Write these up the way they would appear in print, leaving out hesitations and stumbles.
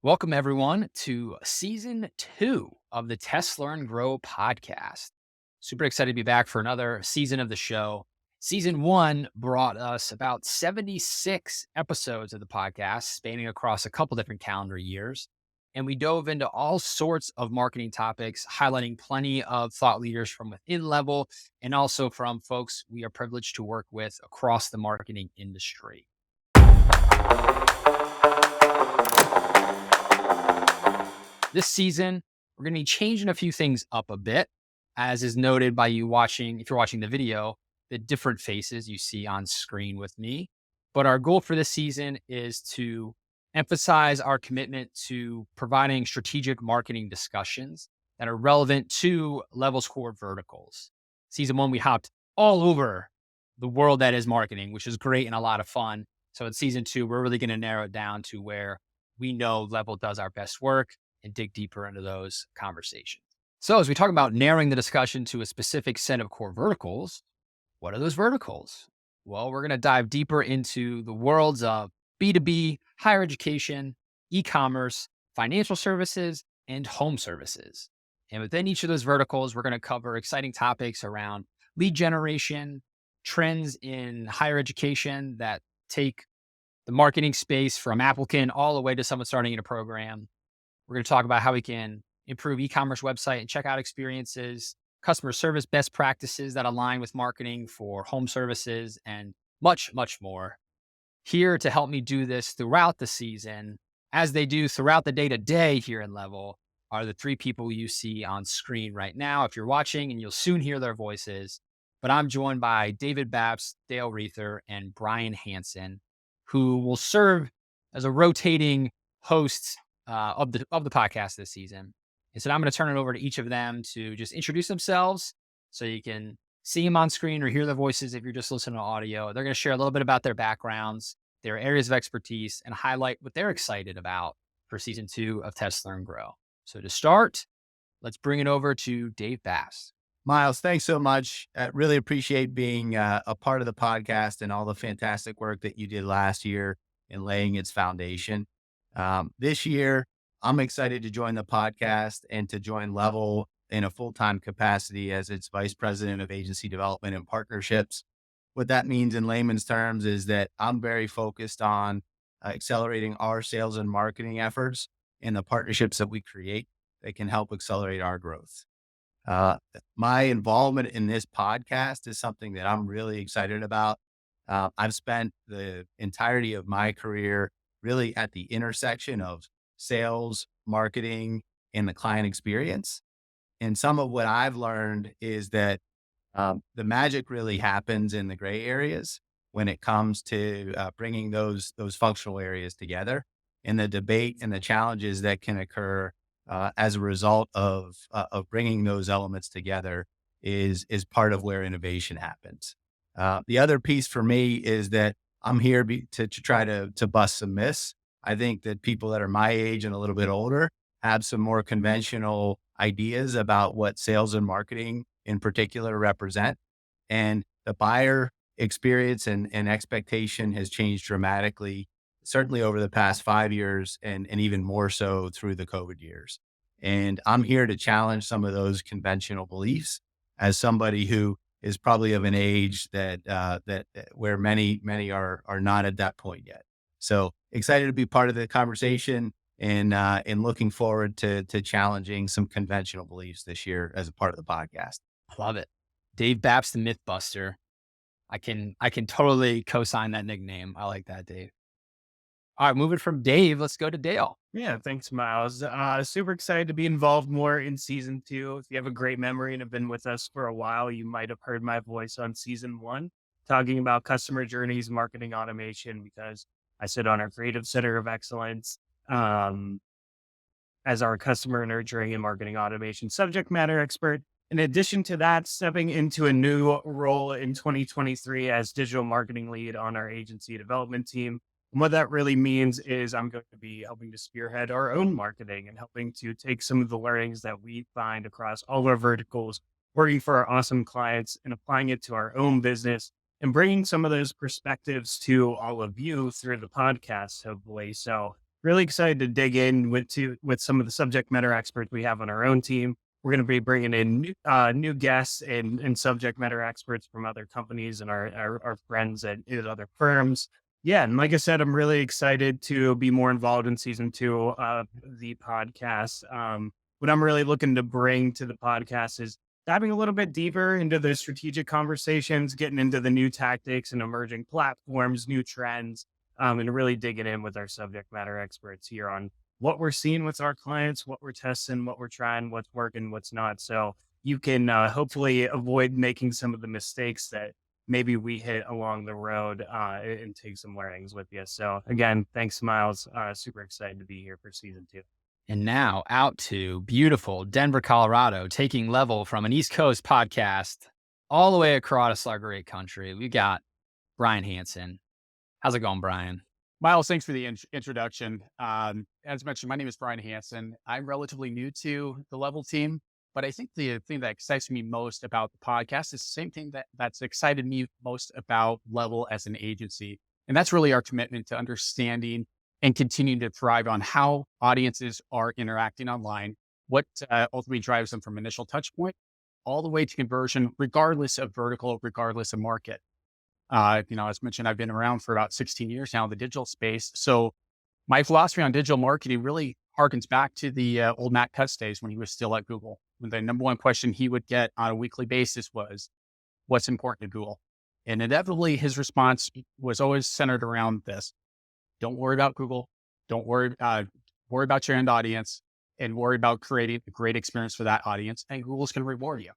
Welcome, everyone, to season 2 of the Test Learn Grow podcast. Super excited to be back for another season of the show. Season 1 brought us about 76 episodes of the podcast, spanning across a couple different calendar years. And we dove into all sorts of marketing topics, highlighting plenty of thought leaders from within Level and also from folks we are privileged to work with across the marketing industry. This season, we're going to be changing a few things up a bit, as is noted by you watching, if you're watching the video, the different faces you see on screen with me. But our goal for this season is to emphasize our commitment to providing strategic marketing discussions that are relevant to Level's core verticals. Season 1, we hopped all over the world that is marketing, which is great and a lot of fun. So in season 2, we're really going to narrow it down to where we know Level does our best work and dig deeper into those conversations. So as we talk about narrowing the discussion to a specific set of core verticals, what are those verticals? Well, we're going to dive deeper into the worlds of B2B, higher education, e-commerce, financial services, and home services. And within each of those verticals, we're going to cover exciting topics around lead generation, trends in higher education that take the marketing space from applicant all the way to someone starting in a program. We're going to talk about how we can improve e-commerce website and checkout experiences, customer service best practices that align with marketing for home services, and much, much more. Here to help me do this throughout the season, as they do throughout the day-to-day here in Level, are the three people you see on screen right now if you're watching, and you'll soon hear their voices. But I'm joined by David Babst, Dale Reether, and Brian Hansen, who will serve as a rotating host of the podcast this season. And so I'm going to turn it over to each of them to just introduce themselves so you can see them on screen or hear their voices if you're just listening to audio. They're going to share a little bit about their backgrounds, their areas of expertise, and highlight what they're excited about for season 2 of Test Learn Grow. So to start, let's bring it over to Dave Bass. Miles, thanks so much. I really appreciate being a part of the podcast and all the fantastic work that you did last year in laying its foundation. This year, I'm excited to join the podcast and to join Level in a full-time capacity as its vice president of agency development and partnerships. What that means in layman's terms is that I'm very focused on accelerating our sales and marketing efforts and the partnerships that we create that can help accelerate our growth. Uh, my involvement in this podcast is something that I'm really excited about. I've spent the entirety of my career really at the intersection of sales, marketing, and the client experience. And some of what I've learned is that the magic really happens in the gray areas when it comes to bringing those functional areas together, and the debate and the challenges that can occur as a result of bringing those elements together is part of where innovation happens. The other piece for me is that I'm here to try to bust some myths. I think that people that are my age and a little bit older have some more conventional ideas about what sales and marketing in particular represent. And the buyer experience and expectation has changed dramatically, certainly over the past 5 years and even more so through the COVID years. And I'm here to challenge some of those conventional beliefs as somebody who is probably of an age that where many are not at that point yet. So excited to be part of the conversation and looking forward to challenging some conventional beliefs this year as a part of the podcast. Love it. Dave Babst, the Mythbuster. I can totally co-sign that nickname. I like that, Dave. All right, moving from Dave, let's go to Dale. Yeah, thanks, Miles. Super excited to be involved more in season 2. If you have a great memory and have been with us for a while, you might have heard my voice on season 1 talking about customer journeys, marketing automation, because I sit on our creative center of excellence as our customer nurturing and marketing automation subject matter expert. In addition to that, stepping into a new role in 2023 as digital marketing lead on our agency development team. And what that really means is I'm going to be helping to spearhead our own marketing and helping to take some of the learnings that we find across all our verticals, working for our awesome clients and applying it to our own business and bringing some of those perspectives to all of you through the podcast, hopefully. So really excited to dig in with some of the subject matter experts we have on our own team. We're going to be bringing in new guests and subject matter experts from other companies and our friends at other firms. Yeah, and like I said, I'm really excited to be more involved in season 2 of the podcast. What I'm really looking to bring to the podcast is diving a little bit deeper into the strategic conversations, getting into the new tactics and emerging platforms, new trends, and really digging in with our subject matter experts here on what we're seeing with our clients, what we're testing, what we're trying, what's working, what's not. So you can hopefully avoid making some of the mistakes that maybe we hit along the road and take some learnings with you. So again, thanks, Miles. Super excited to be here for season 2. And now out to beautiful Denver, Colorado, taking level from an East Coast podcast all the way across our great country. We got Brian Hansen. How's it going, Brian? Miles, thanks for the introduction. As mentioned, my name is Brian Hansen. I'm relatively new to the Level team, but I think the thing that excites me most about the podcast is the same thing that's excited me most about Level as an agency. And that's really our commitment to understanding and continuing to thrive on how audiences are interacting online, what ultimately drives them from initial touch point all the way to conversion, regardless of vertical, regardless of market. As mentioned, I've been around for about 16 years now in the digital space. So my philosophy on digital marketing really harkens back to the old Matt Cutts days when he was still at Google. When the number one question he would get on a weekly basis was, what's important to Google? And inevitably, his response was always centered around this. Don't worry about Google. Don't worry about your end audience, and worry about creating a great experience for that audience. And Google's going to reward you.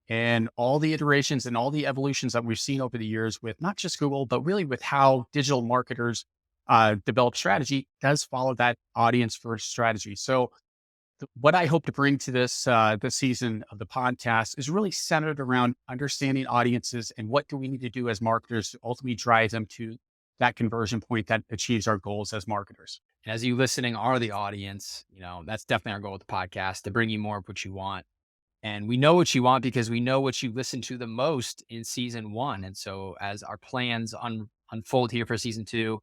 And all the iterations and all the evolutions that we've seen over the years with not just Google, but really with how digital marketers develop strategy does follow that audience first strategy. So what I hope to bring to this season of the podcast is really centered around understanding audiences and what do we need to do as marketers to ultimately drive them to that conversion point that achieves our goals as marketers. And as you listening are the audience, that's definitely our goal with the podcast, to bring you more of what you want. And we know what you want because we know what you listen to the most in season 1. And so as our plans unfold here for season 2,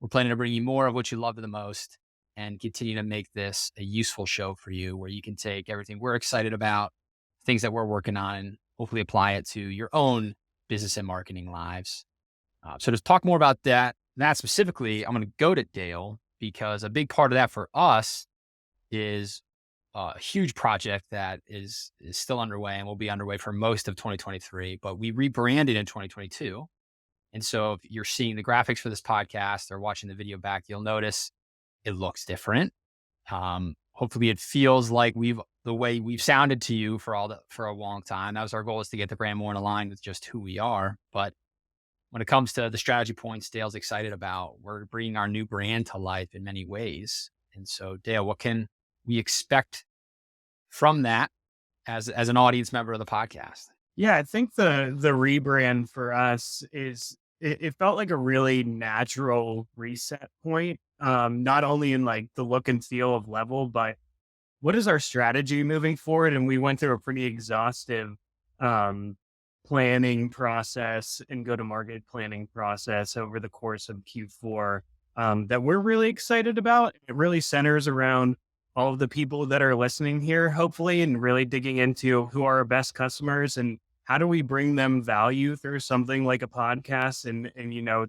we're planning to bring you more of what you love the most and continue to make this a useful show for you where you can take everything we're excited about, things that we're working on, and hopefully apply it to your own business and marketing lives. So to talk more about that specifically, I'm going to go to Dale because a big part of that for us is a huge project that is still underway and will be underway for most of 2023, but we rebranded in 2022. And so if you're seeing the graphics for this podcast or watching the video back, you'll notice it looks different. Hopefully it feels like the way we've sounded to you for a long time. That was our goal, is to get the brand more in line with just who we are. But when it comes to the strategy points Dale's excited about, we're bringing our new brand to life in many ways. And so Dale, what can we expect from that as an audience member of the podcast? Yeah, I think the rebrand for us is it felt like a really natural reset point. Not only in like the look and feel of Level, but what is our strategy moving forward? And we went through a pretty exhaustive planning process and go-to-market planning process over the course of Q4 that we're really excited about. It really centers around all of the people that are listening here, hopefully, and really digging into who are our best customers and how do we bring them value through something like a podcast and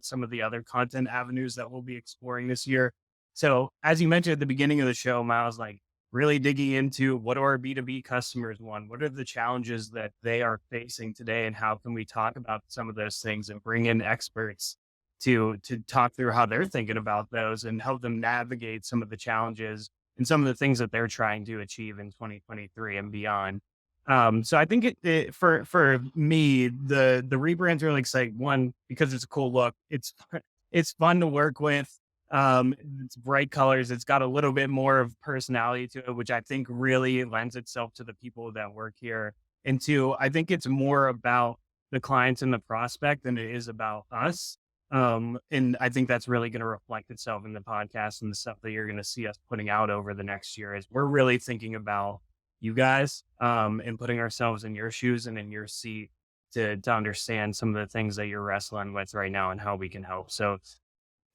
some of the other content avenues that we'll be exploring this year. So as you mentioned at the beginning of the show, Miles, like really digging into what do our B2B customers want? What are the challenges that they are facing today? And how can we talk about some of those things and bring in experts to talk through how they're thinking about those and help them navigate some of the challenges and some of the things that they're trying to achieve in 2023 and beyond. So I think for me, the rebrand's really exciting. One, because it's a cool look. It's fun to work with. It's bright colors. It's got a little bit more of personality to it, which I think really lends itself to the people that work here. And two, I think it's more about the clients and the prospect than it is about us. And I think that's really going to reflect itself in the podcast and the stuff that you're going to see us putting out over the next year. Is we're really thinking about you guys, and putting ourselves in your shoes and in your seat to understand some of the things that you're wrestling with right now and how we can help. So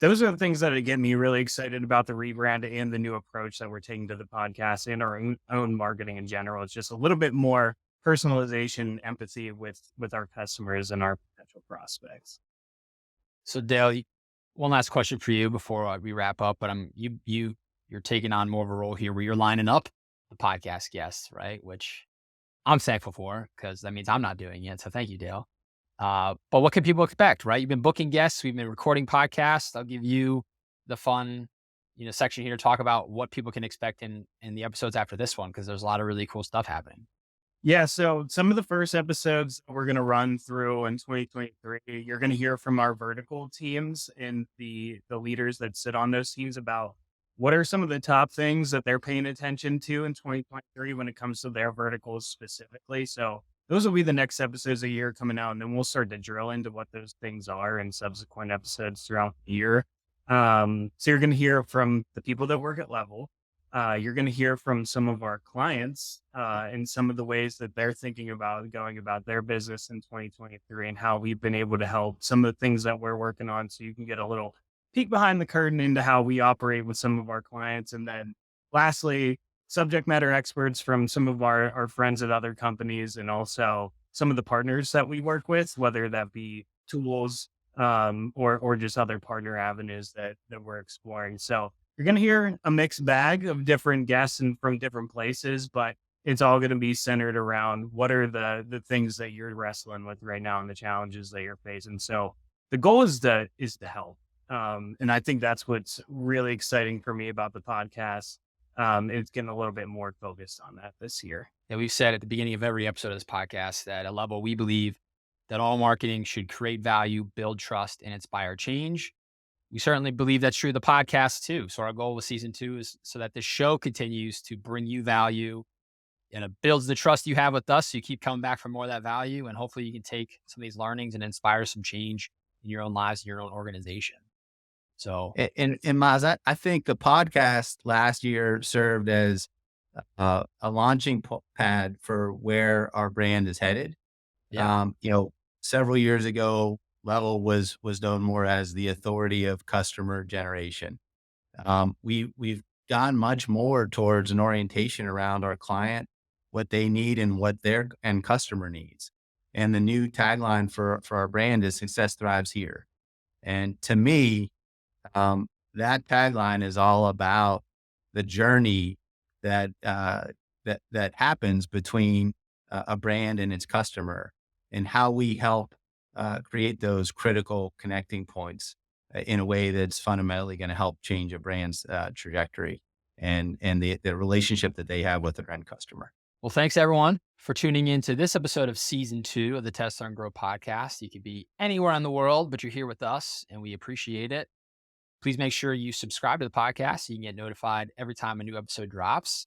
those are the things that get me really excited about the rebrand and the new approach that we're taking to the podcast and our own marketing in general. It's just a little bit more personalization, empathy with our customers and our potential prospects. So Dale, one last question for you before we wrap up, but you're taking on more of a role here where you're lining up the podcast guests, right? Which I'm thankful for because that means I'm not doing it. So thank you, Dale. But what can people expect, right? You've been booking guests. We've been recording podcasts. I'll give you the fun, section here to talk about what people can expect in the episodes after this one, because there's a lot of really cool stuff happening. Yeah. So some of the first episodes we're going to run through in 2023, you're going to hear from our vertical teams and the leaders that sit on those teams about what are some of the top things that they're paying attention to in 2023 when it comes to their verticals specifically. So those will be the next episodes a year coming out, and then we'll start to drill into what those things are in subsequent episodes throughout the year. So you're going to hear from the people that work at Level. You're going to hear from some of our clients and some of the ways that they're thinking about going about their business in 2023 and how we've been able to help, some of the things that we're working on. So you can get a little peek behind the curtain into how we operate with some of our clients. And then lastly, subject matter experts from some of our friends at other companies, and also some of the partners that we work with, whether that be tools or just other partner avenues that we're exploring. So you're going to hear a mixed bag of different guests and from different places, but it's all going to be centered around what are the things that you're wrestling with right now and the challenges that you're facing. So the goal is to help. And I think that's what's really exciting for me about the podcast. It's getting a little bit more focused on that this year. Yeah, we've said at the beginning of every episode of this podcast that at Level, we believe that all marketing should create value, build trust, and inspire change. We certainly believe that's true of the podcast too. So our goal with season 2 is so that the show continues to bring you value and it builds the trust you have with us. So you keep coming back for more of that value. And hopefully you can take some of these learnings and inspire some change in your own lives and your own organization. So, and Maz, I think the podcast last year served as a launching pad for where our brand is headed. yeah. Several years ago, Level was known more as the authority of customer generation. We've gone much more towards an orientation around our client, what they need and what their end customer needs. And the new tagline for our brand is "Success Thrives Here." And to me, that tagline is all about the journey that happens between a brand and its customer, and how we help create those critical connecting points in a way that's fundamentally going to help change a brand's trajectory and the relationship that they have with their end customer. Well, thanks everyone for tuning in to this episode of season 2 of the Test Learn Grow podcast. You could be anywhere in the world, but you're here with us and we appreciate it. Please make sure you subscribe to the podcast so you can get notified every time a new episode drops.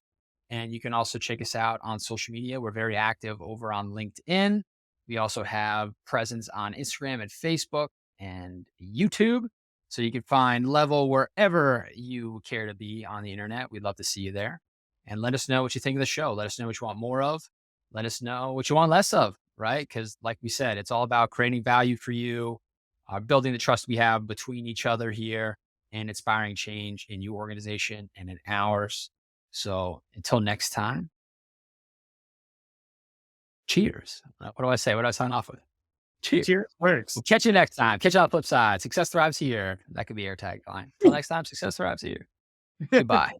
And you can also check us out on social media. We're very active over on LinkedIn. We also have presence on Instagram and Facebook and YouTube. So you can find Level wherever you care to be on the internet. We'd love to see you there. And let us know what you think of the show. Let us know what you want more of. Let us know what you want less of, right? Because like we said, it's all about creating value for you, building the trust we have between each other here, and inspiring change in your organization and in ours. So until next time, cheers. What do I say? What do I sign off with? Cheers. Cheers works. We'll catch you next time. Catch you on the flip side. Success thrives here. That could be our tagline. Until next time, success thrives here. Goodbye.